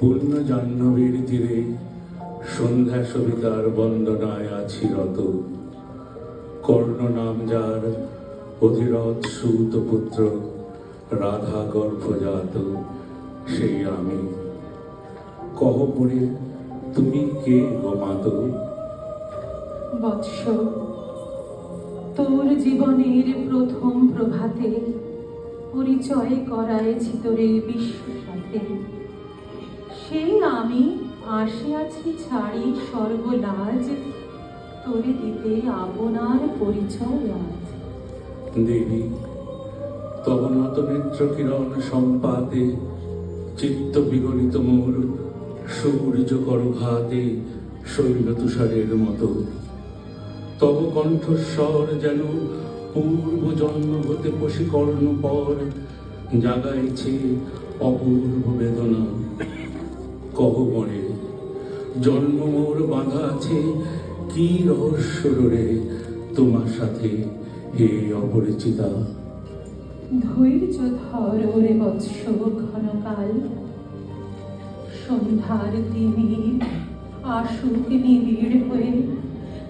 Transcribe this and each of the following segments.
পূর্ণ জাহ্নবীর তীরে সন্ধ্যা সবিতার বন্দনায় আছি রত। কর্ণ নাম যার অধিরথ সুত পুত্র, রাধা গর্ভজাত সেই আমি। কহ পড়ে তুমি কে গো মাত? বৎস, তোর জীবনের প্রথম প্রভাতে পরিচয় করায়েছি তোরে বিশ্ব সাথে। সেই আমি আসিয়াছি ছাড়ি সর্বলাজ, তোরে দিতে আপনার পরিচয় আজ। দেবী, তব নত নেত্র কিরণ সম্পাতে চিত্ত বিগলিত মোর, সূর্য করভাতে শৈল তুষারের মতো। তব কণ্ঠস্বর যেন পূর্ব জন্ম হতে বশীকর্ণ পর জাগাইছে অপূর্ব বেদনা। কহ মরে জন্ম মোর বাঁধা আছে কি রহস্য রে তোমার সাথে হে অপরিচিতা? ধৈর্য ধর ওরে বৎস ঘনকাল, সন্ধ্যার তিমির আসুক নিবিড় হয়ে,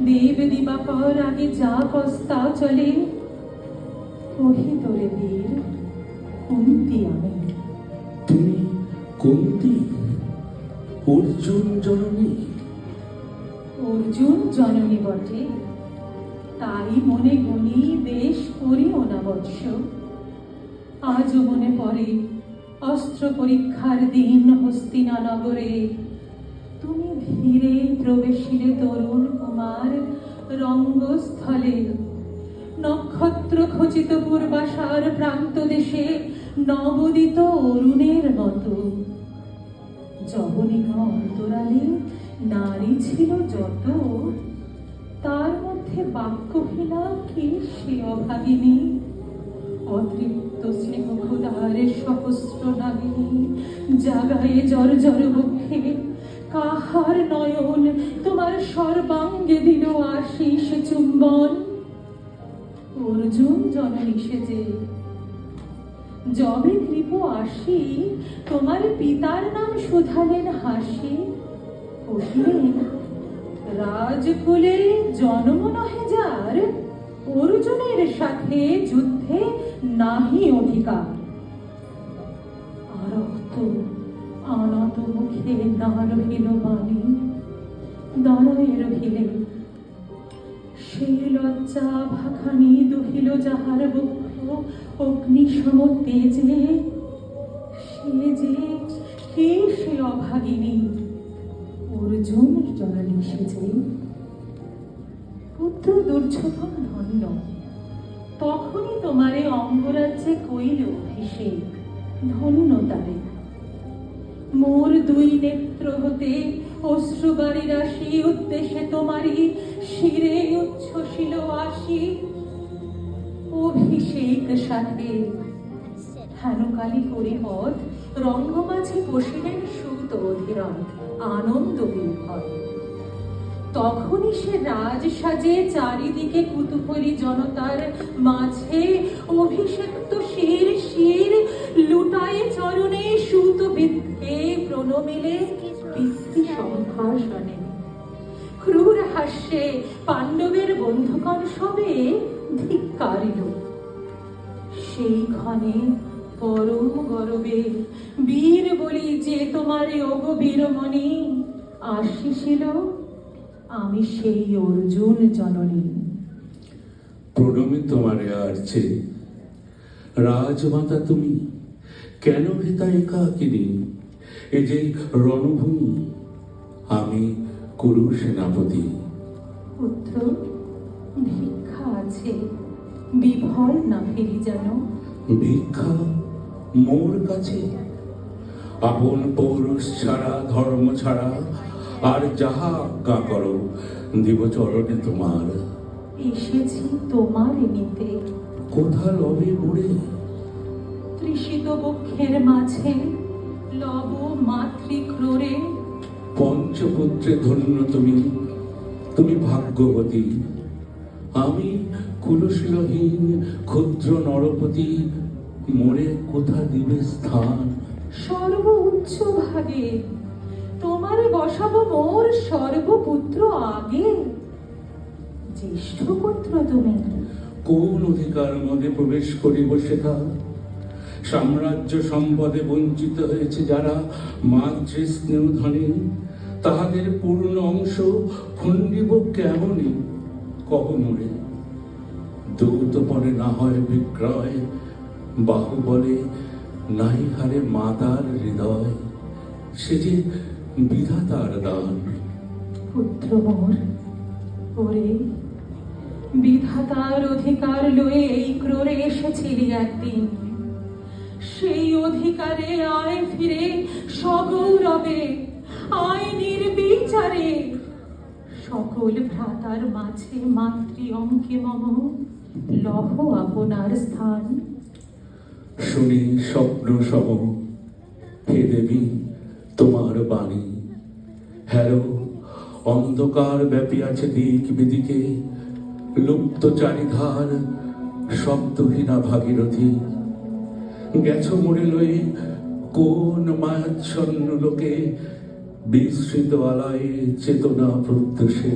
দেব দিবাকর আগে যা কস্তা চলে। কহি তোরে বীর, কুন্তি আমি। তুমি কুন্তি, অর্জুন জননী? অর্জুন জননী বটে, তাই মনে গুণী বেশ করিও না বৎস। আজও মনে পড়ে অস্ত্র পরীক্ষার দিন হস্তিনা নগরে। তুমি ধীরে প্রবেশিলে তরুণ কুমার রঙ্গস্থলে, নক্ষত্র খচিত পূর্বাশার প্রান্ত দেশে নবোদিত অরুণের মতো। জবনিকা অন্তরালে নারী ছিল যত, তার মধ্যে বাক্যহীনা কি সে অভাগিনী। অতৃপ্ত স্নেহ ক্ষুধারে সহস্র নাগিনী, জাগায়ে জর জর বক্ষে কাহার নয়ন তোমার সর্বাঙ্গে দিল আশিস চুম্বন। অর্জুন জননী সেজে যবে কৃপ আসি, তোমার পিতার নাম শুধালেন হাসি। কহিলেন রাজকুলে জন্ম নহে যার, অর্জুনের সাথে যুদ্ধে নাহি অধিকার। আরক্ত আনত মুখে না রহিল বাণী, দাঁড়ায় রহিলেন। সেই লজ্জা ভাখানি দুহিল যাহার বক্ষ অগ্নিসম তেজে। সে যে কে সে অভাগিনী, অর্জুন জননী সেজে। পুত্র দুর্যোধন ধন্য, তখনই তোমারে অঙ্গরাজ্যে কইল অভিষেক। ধন্য তারে। মোর দুই নেত্র হতে অশ্রুবারি রাশি, উদ্দেশ্যে তোমারই শিরে উচ্ছ্বসিল আসি। অভিষেক সাথে হেনকালী হরিপদ রঙ্গমাঝে বসিলেন সুত অধিরথ আনন্দ বিভোর। তখনই সে রাজ সাজে চারিদিকে কুতুহলী জনতার মাঝে অভিষেক্ত শির শির লুটায়ে চরণে সুত বিদ্ধে প্রণমিলে পিতৃ সম্ভাষণে। ক্রূর হাস্যে পাণ্ডবের বন্ধুগণ সবে ধিক্কারিল। সেই ক্ষণে পরম গরবে বীর বলি যে তোমারে ওগো বীরমণি আসিছিল, আমি সেই অর্জুন জননী। প্রণমে তোমারে আরছে রাজমাতা তুমি, কেন হেতা একাকিনী? এ যে রণভূমি, আমি কুরু সেনাপতি। পুত্র, ভিক্ষা আছে, বিভল না ফিরি যেন। ভিক্ষা মোর কাছে? আপন পৌরুষ ছাড়া, ধর্ম ছাড়া আর যাহা আজ্ঞা করো দিব চরণে তোমার। এসেছি তোমার নিতে। কোথা লবে উড়ে? তৃষিত বক্ষের মাঝে লব মাতৃক্রোড়ে। পঞ্চপুত্রে ধন্য তুমি, তুমি ভাগ্যবতী। আমি কুলশীলহীন ক্ষুদ্র নরপতি, মোরে কোথা দিবে স্থান? সর্ব উচ্চ ভাগে, তোমারে বসাবো মোর সর্বপুত্র আগে। জ্যেষ্ঠ পুত্র তুমি, কোন অধিকার মধ্যে প্রবেশ করিব সেথা? সাম্রাজ্য সম্পদে বঞ্চিত হয়েছে যারা মাতৃ স্নেহ ধনে, তাহাদের পূর্ণ অংশ খণ্ডিব কেমনে? কহ মোরে, দূত পরে না হয় বিক্রয়, বাহুবলে নাই হারে মাতার হৃদয়, সে যে বিধাতার দান। পুত্র মোর, ওরে বিধাতার অধিকার লয়ে এই ক্রোড়ে এসেছিলি একদিন। সেই অধিকারে আয় ফিরে সগৌরবে, আয় নির্বিচারে। সকল ভ্রাতার মাঝে মাতৃ অঙ্কে মম লহ আপনার স্থান। শুনি স্বপ্ন সম, হে দেবী তোমার বাণী। হ্যালো, অন্ধকার ব্যাপী আছে দিক বিদিকে, লুপ্ত চারিধার শব্দহীনা ভাগীরথী। গেছ মোড়ে লয়ে কোন মায়াচ্ছন্ন লোকে, বিস্মৃত আলায় চেতনা প্রত্যুষে।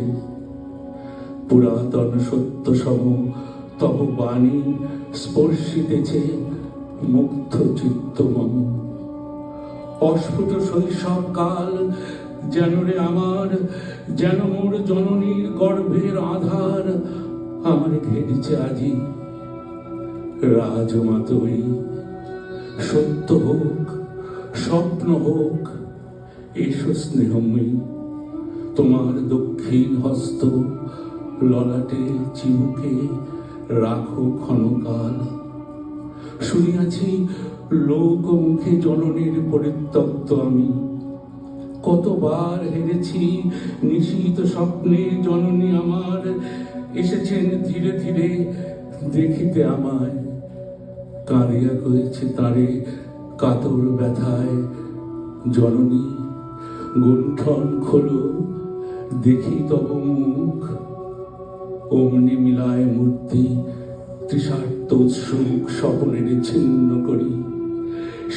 পুরাতন সত্য সম তব বাণী স্পর্শিতেছে মুগ্ধ চিত্ত মম। অস্ফুট শৈশব কাল যেন রে আমার, যেন মোর জননীর গর্ভের আধার আমার ঘেরেছে আজি। রাজমাতই সত্য হোক, স্বপ্ন হোক, এসো স্নেহময়ী, তোমার দক্ষিণ হস্ত ললাটে চিবুকে রাখো ক্ষণকাল। শুনিয়াছি লোকমুখে জননীর পরিত্যক্ত আমি, কতবার হেরেছি নিশীত স্বপ্নে জননী আমার এসেছেন ধীরে ধীরে দেখিতে আমায়। কাঁদিয়া কয়েছে তারে কাতর ব্যথায়, জননী গুণ্ঠন খোলো দেখি তব মুখ। অমনি মিলায় মূর্তি তৃষার্ত সুখ স্বপনের ছিন্ন করি।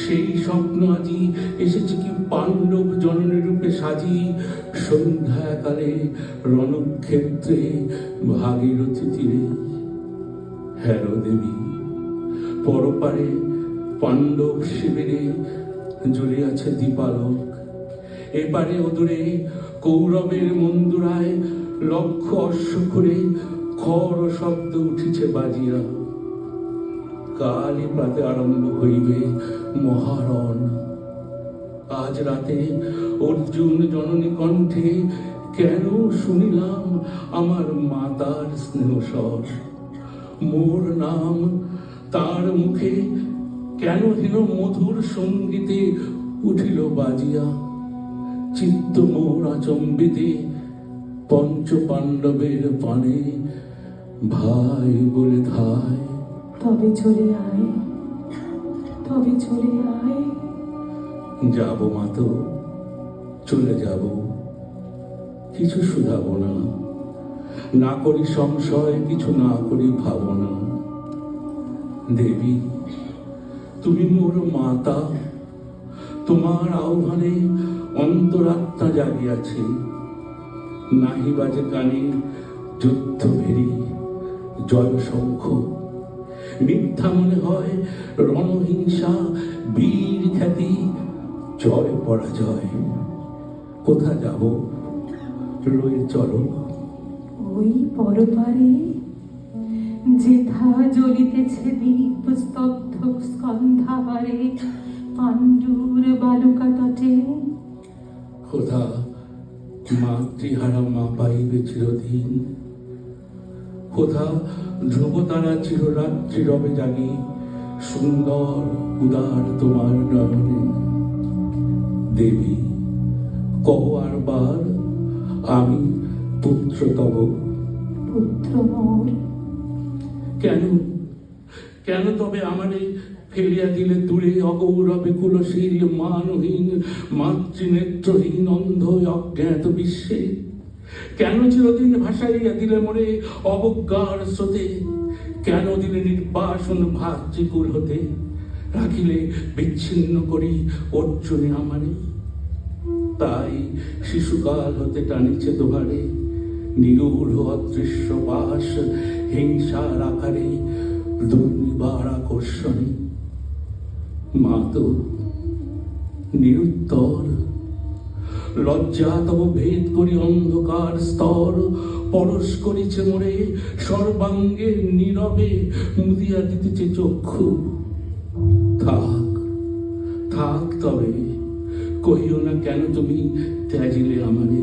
সেই স্বপ্ন আজি এসেছে কি পাণ্ডব জননী রূপে সাজি, সন্ধ্যাকালে রণক্ষেত্রে ভাগীরথী তীরে। হ্যারো দেবী, পরপারে পাণ্ডব শিবিরে জ্বলিয়াছে দীপালোক। এপারে অদূরে কৌরবের মন্দুরায় লক্ষ অশ্ব করে খর শব্দ উঠিছে বাজিয়া। কালই প্রাতে আরম্ভ হইবে মহারণ। আজ রাতে অর্জুন জননী কণ্ঠে কেন শুনিলাম আমার মাতার স্নেহস্বর। মোর নাম তার মুখে কেন হেন মধুর সঙ্গীতে উঠিল বাজিয়া। চিত্ত মোর আচম্বিতে পঞ্চ পাণ্ডবের পানে ভাই বলে ধায়। তবে চলে আয়, তবে চলে আয়। যাব মাতো, চলে যাব, কিছু শুধাব না, না করি সংশয়, কিছু না করি ভাবনা। দেবী তুমি মোর মাতা, তোমার আহ্বানে অন্তরাত্মা জাগিয়াছে। নাহি বাজে কানে যুদ্ধ ভেরি জয় শঙ্খ, মিথ্যা মনে হয় রণহিংসা বীর খ্যাতি জয় পরাজয়। কোথা যাব রয়ে চলো। ওই পরপারে যেথা জ্বলিতেছে দীপ স্তব্ধ স্কন্ধাবারে পাণ্ডুর বালুকা তটে। খোদা মাতৃহারা মা পাইবে চিরদিন। খোদা ধ্রুবতারা চিররাত্রি রবে জাগি, সুন্দর উদার তোমার নয়নে। দেবী কহ আর বার, আমি পুত্র তব। পুত্র মোর, কেন কেন তবে আমারে ফেলিয়া দিলে দূরে অগৌরবে কুলশীল মানহীন মাতৃনেত্রহীন অন্ধ অজ্ঞাত বিশ্বে? কেন চিরদিন ভাসাইয়া দিলে মোরে অবজ্ঞার স্রোতে? কেন দিলে নির্বাসন ভাতৃকুল হতে? রাখিলে বিচ্ছিন্ন করি অর্জুনে আমারে। তাই শিশুকাল হতে টানিছে দোহারে, নিগূঢ় অদৃশ্য বাস হিংসার আকারে, দুর্নিবার আকর্ষণে। মা তো নিরুত্তর, লজ্জা তব ভেদ করি অন্ধকার স্তর, পরশ করিছে মোরে সর্বাঙ্গে নীরবে, মুদিয়া দিতেছে চক্ষু। থাক থাক তবে, কহিও না কেন তুমি ত্যাজিলে আমারে।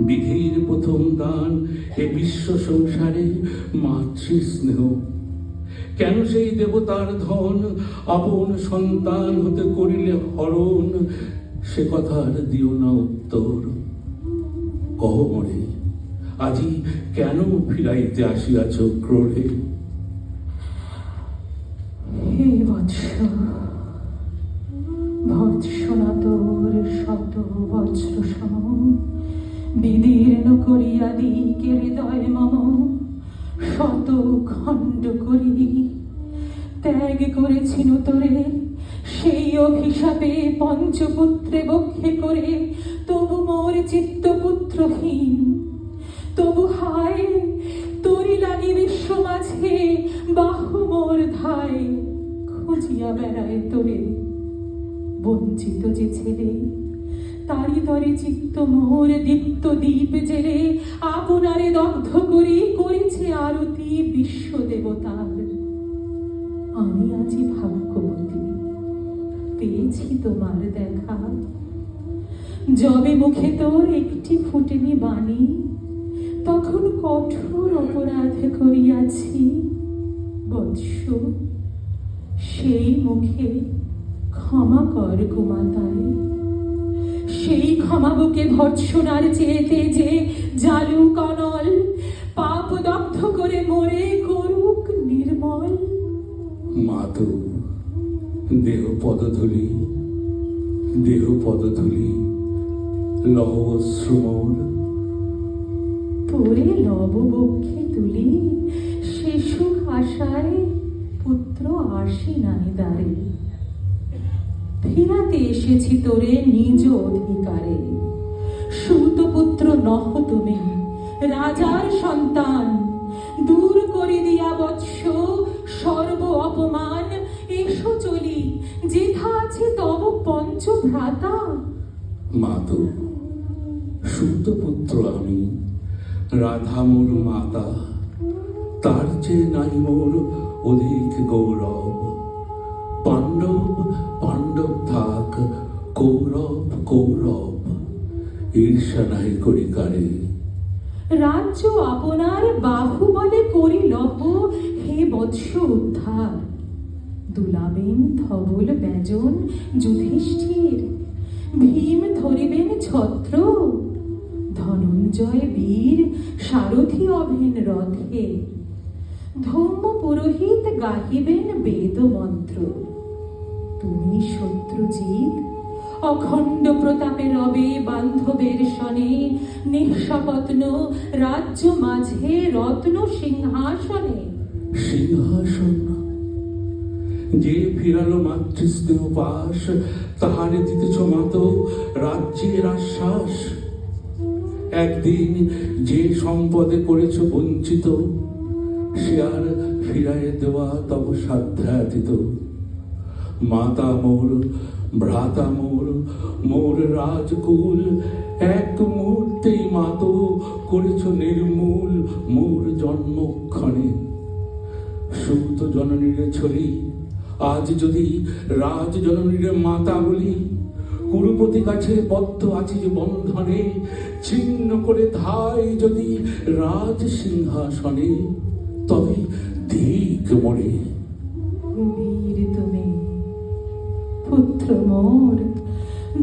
বিধির প্রথম দান এ বিশ্ব সংসারে মাতৃ স্নেহ, কেন সেই দেবতার ধন আপন সন্তান হতে করিলে হরণ। সে কথার দিও না উত্তর, কহ মরে আজি কেন ফিরাইতে আসিয়াছ ক্রোড়ে। হে বৎস, ভর্ৎসনা তোর শত বজ্র সম, বিদীর্ণ করিয়া দিকে হৃদয় মম। শত খণ্ড করি ত্যাগ করেছিল তোরে, সেই অভিশাপে পঞ্চপুত্রে বক্ষে করে। তবু মোর চিত্ত পুত্রহীন, তবু হায় তোরি লাগি বিশ্ব মাঝে, বাহু মোর ধায় খুঁজিয়া বেড়ায় তোরে। বঞ্চিত যে ছেলে, তারি তরে চিত্ত মোর দীপ্ত দীপ জেলে, আপনারে দগ্ধ করি করেছে আরতি বিশ্ব দেবতার। আমি আজি ভাগ্যবতী, পেয়েছি তোমার দেখা। যবে মুখে তোর একটি ফুটেনি বাণী, তখন কঠোর অপরাধ করিয়াছি। বৎস, সেই মুখে ক্ষমা কর কুমাতায়। সেই ক্ষমা বুকে ভর্ৎসনার চেয়েতে যে জালু কনল, পাপ দগ্ধ করে মরে করুক নির্মল। মাতু দেহ পদধূলি, দেহ পদধূলি লহ অশ্রুমোর। তোরে লব বক্ষে তুলি, সে সুখ আশায় পুত্র আসি নাই দ্বারে। ফিরাতে এসেছি তোরে নিজ অধিকারে। সুতপুত্র নহ তুমি, রাজার সন্তান। দূর করে দিয়া বৎস সর্ব অপমান। এসো চলি, যেথা আছে তব পঞ্চ ভ্রাতা। মাতু সুতপুত্র আমি, রাধা মোর মাতা। তার চেয়ে নাই মোর অধিক গৌরব। পাণ্ডব পাণ্ডব থাক, কৌরব কৌরব, ঈর্ষা নাই করি কারে। রাজ্য আপনার বাহুবলে করি লহ, হে বৎস উদ্ধার। দুলাবেন ধবল ব্যজন যুধিষ্ঠির, ভীম ধরিবেন ছত্র। ধনঞ্জয় বীর সারথি অভেন রথে, ধৌম পুরোহিত গাহিবেন বেদ মন্ত্র। তুমি শত্রুজিৎ অখণ্ড প্রতাপে রবে বান্ধবের সনে। নিঃসপত্ন রাজ্য মাঝে রত্ন সিংহাসনে। সিংহাসন যে ফিরালো মাতৃস্নেহ পাশ, তাহারে দিতেছ মাত রাজ্যের আশ্বাস। একদিন যে সম্পদে করেছ বঞ্চিত, সে আর ফিরাইয়ে দেওয়া তব সাধ্যাতীত। মাতা মোর ভ্রাতা মোর, মোর রাজকুল, এক মুহূর্তেই মাত করেছ নির্মূল মোর জন্মক্ষণে। সুত জননীরে ছড়ি, আজ যদি রাজ জননীরে মাতা বলি। কুরুপতি কাছে বদ্ধ আছি যে বন্ধনে, ছিন্ন করে ধাই যদি রাজ সিংহাসনে। তবে দিক মরে। বীর তুমি, পুত্র মোর,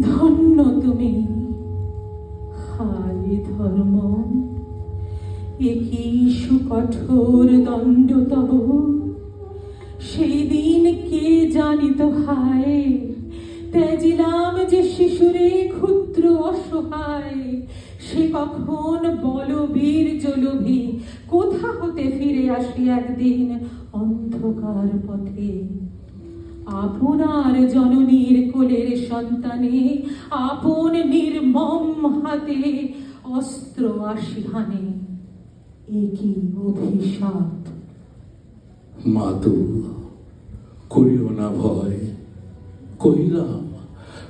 ধন্য তুমি। হায় ধর্ম, একই সুকঠোর দণ্ড তব। সেই দিন কে জানিত হায়, ত্যাজিলাম যে শিশুরে ক্ষুদ্র অসহায়। সে কখন বলবীর জলভি, কোথা হতে ফিরে আসি একদিন অন্ধকার পথে। আপনার জননীর কোলের সন্তানে আপন নির্মম হাতে অস্ত্র আসিহানে, এ কি অভিশাপ! মাতু, করিও না ভয়, কহিলাম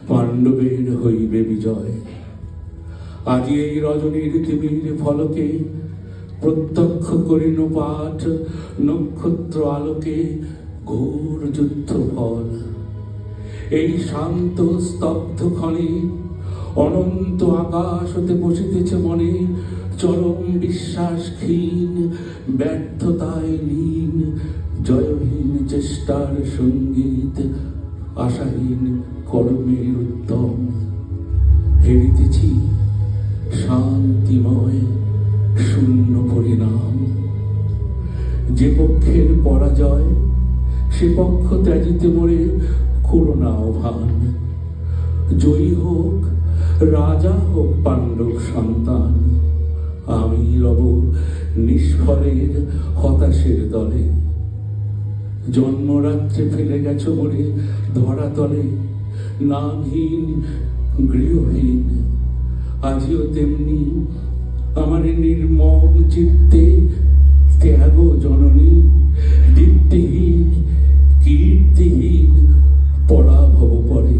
পাণ্ডবের হইবে বিজয়। আজি এই রজনীর তিমির ফলকে প্রত্যক্ষ করিন পাঠ, নক্ষত্র আলোকে ঘোর যুদ্ধ ফল। এই শান্ত স্তব্ধ ক্ষণে অনন্ত আকাশ হতে বসিতেছে মনে চরম বিশ্বাস ক্ষীণ, ব্যর্থতায় লীন, জয়হীন চেষ্টার সঙ্গীত, আশাহীন কর্মের উদ্যম। হেরিতেছি শান্তিময় শূন্য পরিণাম। যে পক্ষের পরাজয় সে পক্ষ ত্যাজিতে মোরে করোনা অভান। জয়ী হোক রাজা হোক পাণ্ডব সন্তান, আমি রব নিষ্ফলের হতাশের দলে। জন্মরাত্রে ফেলে গেছ মোরে ধরাতলে, নামহীন গৃহহীন। আজিও তেমনি আমার নির্মম চিত্তে ত্যাগ জননী, দীপ্তিহীন কীর্তিহীন পরাভব পরে।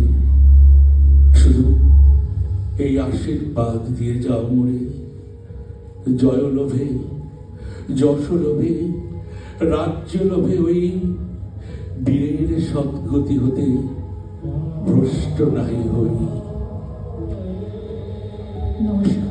শুধু এই আশীর্বাদ দিয়ে যাও মোরে, জয় লোভে, যশ লোভে, রাজ্য লোভে ওই বীরের সদ্গতি হতে ভ্রষ্ট নাই হই। নমস্কার।